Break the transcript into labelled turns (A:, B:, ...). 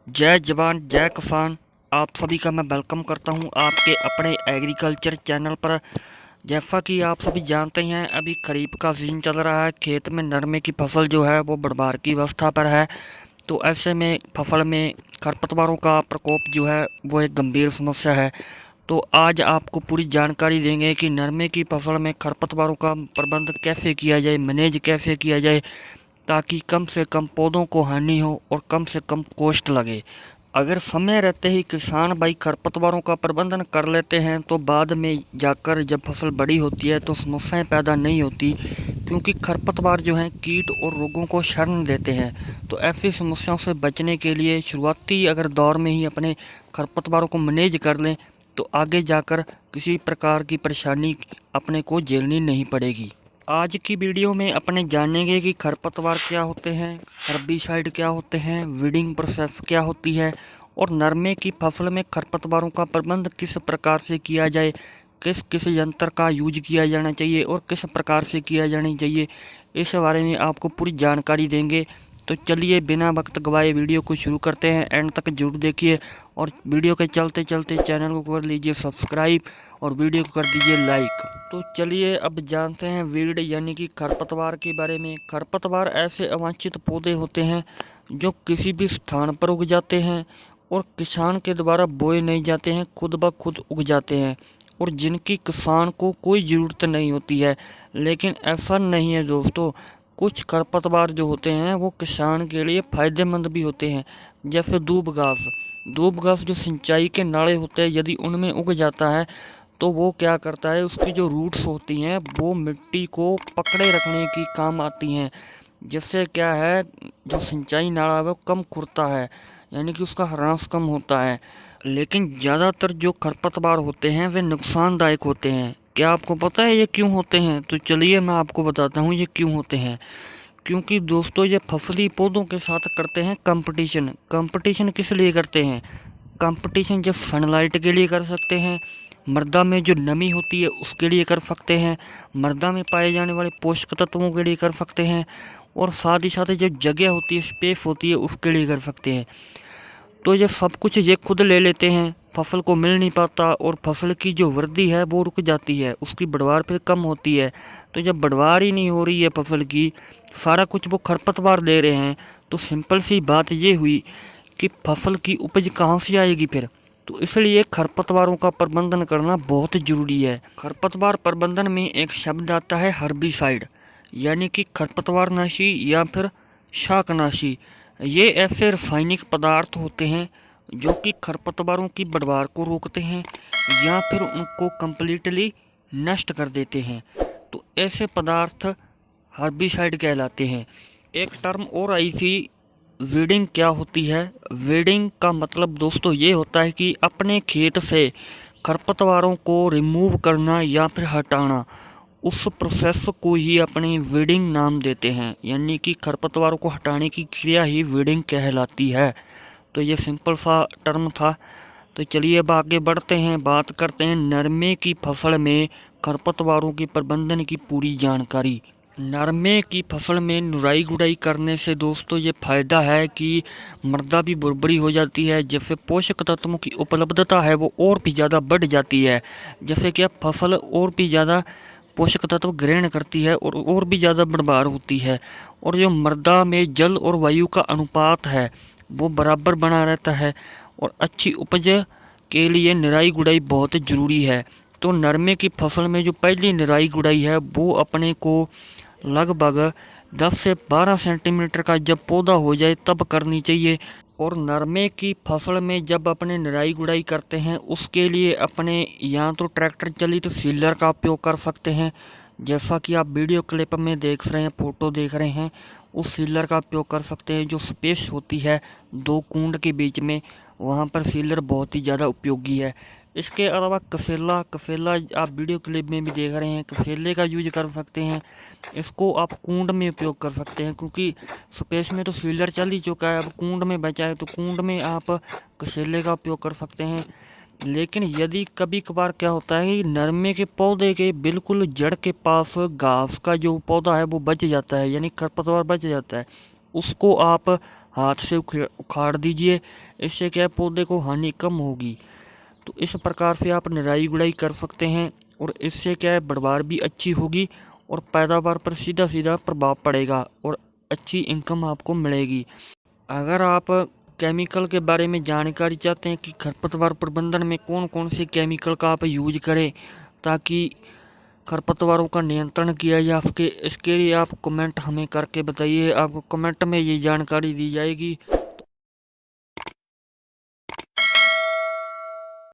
A: जय जवान जय किसान। आप सभी का मैं वेलकम करता हूं आपके अपने एग्रीकल्चर चैनल पर। जैसा कि आप सभी जानते हैं, अभी खरीफ का सीजन चल रहा है। खेत में नरमे की फसल जो है वो बढ़वार की अवस्था पर है। तो ऐसे में फसल में खरपतवारों का प्रकोप जो है वो एक गंभीर समस्या है। तो आज आपको पूरी जानकारी देंगे कि नरमे की फसल में खरपतवारों का प्रबंध कैसे किया जाए, मैनेज कैसे किया जाए, ताकि कम से कम पौधों को हानि हो और कम से कम कॉस्ट लगे। अगर समय रहते ही किसान भाई खरपतवारों का प्रबंधन कर लेते हैं तो बाद में जाकर जब फसल बड़ी होती है तो समस्याएं पैदा नहीं होती, क्योंकि खरपतवार जो हैं कीट और रोगों को शरण देते हैं। तो ऐसी समस्याओं से बचने के लिए शुरुआती अगर दौर में ही अपने खरपतवारों को मैनेज कर लें तो आगे जाकर किसी प्रकार की परेशानी अपने को झेलनी नहीं पड़ेगी। आज की वीडियो में अपने जानेंगे कि खरपतवार क्या होते हैं, हर्बिसाइड क्या होते हैं, वीडिंग प्रोसेस क्या होती है और नरमे की फसल में खरपतवारों का प्रबंध किस प्रकार से किया जाए, किस किस यंत्र का यूज किया जाना चाहिए और किस प्रकार से किया जाना चाहिए, इस बारे में आपको पूरी जानकारी देंगे। तो चलिए बिना वक्त गवाए वीडियो को शुरू करते हैं। एंड तक जरूर देखिए और वीडियो के चलते चलते चैनल को कर लीजिए सब्सक्राइब और वीडियो को कर दीजिए लाइक। तो चलिए अब जानते हैं वीड यानी कि खरपतवार के बारे में। खरपतवार ऐसे अवांछित पौधे होते हैं जो किसी भी स्थान पर उग जाते हैं और किसान के द्वारा बोए नहीं जाते हैं, खुद ब खुद उग जाते हैं और जिनकी किसान को कोई ज़रूरत नहीं होती है। लेकिन ऐसा नहीं है दोस्तों, कुछ खरपतवार जो होते हैं वो किसान के लिए फ़ायदेमंद भी होते हैं। जैसे दूब घास जो सिंचाई के नाले होते हैं, यदि उनमें उग जाता है तो वो क्या करता है, उसकी जो रूट्स होती हैं वो मिट्टी को पकड़े रखने की काम आती हैं। जिससे क्या है, जो सिंचाई नाला है वो कम खुरता है, यानी कि उसका ह्रास कम होता है। लेकिन ज़्यादातर जो खरपतवार होते हैं वे नुकसानदायक होते हैं। क्या आपको पता है ये क्यों होते हैं? तो चलिए मैं आपको बताता हूँ ये क्यों होते हैं। क्योंकि दोस्तों ये फसली पौधों के साथ करते हैं कंपटीशन। कंपटीशन किस लिए करते हैं? कंपटीशन जब सनलाइट के लिए कर सकते हैं, मृदा में जो नमी होती है उसके लिए कर सकते हैं, मृदा में पाए जाने वाले पोषक तत्वों के लिए कर सकते हैं और साथ ही साथ जो जगह होती है, स्पेस होती है, उसके लिए कर सकते हैं। तो ये सब कुछ ये खुद ले लेते हैं, फसल को मिल नहीं पाता और फसल की जो वृद्धि है वो रुक जाती है, उसकी बढ़वार फिर कम होती है। तो जब बढ़वार ही नहीं हो रही है फसल की, सारा कुछ वो खरपतवार ले रहे हैं, तो सिंपल सी बात ये हुई कि फसल की उपज कहाँ से आएगी फिर। तो इसलिए खरपतवारों का प्रबंधन करना बहुत ज़रूरी है। खरपतवार प्रबंधन में एक शब्द आता है हर्बिसाइड, यानी कि खरपतवारनाशी या फिर शाकनाशी। ये ऐसे रासायनिक पदार्थ होते हैं जो कि खरपतवारों की बढ़वार को रोकते हैं या फिर उनको कम्प्लीटली नष्ट कर देते हैं। तो ऐसे पदार्थ हर्बिसाइड कहलाते हैं। एक टर्म और आई थी, वीडिंग क्या होती है? वीडिंग का मतलब दोस्तों ये होता है कि अपने खेत से खरपतवारों को रिमूव करना या फिर हटाना, उस प्रोसेस को ही अपनी वीडिंग नाम देते हैं। यानी कि खरपतवारों को हटाने की क्रिया ही वीडिंग कहलाती है। तो ये सिंपल सा टर्म था। तो चलिए अब आगे बढ़ते हैं, बात करते हैं नरमे की फसल में खरपतवारों के प्रबंधन की पूरी जानकारी। नरमे की फसल में निराई गुड़ाई करने से दोस्तों ये फ़ायदा है कि मृदा भी भुरभुरी हो जाती है, जैसे पोषक तत्वों की उपलब्धता है वो और भी ज़्यादा बढ़ जाती है। जैसे कि अब फसल और भी ज़्यादा पोषक तत्व ग्रहण करती है और भी ज़्यादा बढ़वार होती है और जो मृदा में जल और वायु का अनुपात है वो बराबर बना रहता है और अच्छी उपज के लिए निराई गुड़ाई बहुत ज़रूरी है। तो नरमे की फसल में जो पहली निराई गुड़ाई है वो अपने को लगभग 10 से 12 सेंटीमीटर का जब पौधा हो जाए तब करनी चाहिए। और नरमे की फसल में जब अपने निराई गुड़ाई करते हैं उसके लिए अपने या तो ट्रैक्टर चलित सीलर का उपयोग कर सकते हैं, जैसा कि आप वीडियो क्लिप में देख रहे हैं, फोटो देख रहे हैं। उस सीलर का उपयोग कर सकते हैं। जो स्पेस होती है दो कूंड के बीच में, वहाँ पर सीलर बहुत ही ज़्यादा उपयोगी है। इसके अलावा कसेला कसेला आप वीडियो क्लिप में भी देख रहे हैं, कसेले का यूज कर सकते हैं। इसको आप कूंड में उपयोग कर सकते हैं, क्योंकि स्पेस में तो सीलर चल ही चुका है, अब कूंड में बचा है तो कूंड में आप कसेले का उपयोग कर सकते हैं। लेकिन यदि कभी कभार क्या होता है कि नरमे के पौधे के बिल्कुल जड़ के पास घास का जो पौधा है वो बच जाता है, यानी खरपतवार बच जाता है, उसको आप हाथ से उखाड़ दीजिए। इससे क्या है, पौधे को हानि कम होगी। तो इस प्रकार से आप निराई गुड़ाई कर सकते हैं और इससे क्या है, बढ़वार भी अच्छी होगी और पैदावार पर सीधा सीधा प्रभाव पड़ेगा और अच्छी इनकम आपको मिलेगी। अगर आप केमिकल के बारे में जानकारी चाहते हैं कि खरपतवार प्रबंधन में कौन कौन से केमिकल का आप यूज करें ताकि खरपतवारों का नियंत्रण किया जा सके, इसके लिए आप कमेंट हमें करके बताइए। आपको कमेंट में ये जानकारी दी जाएगी।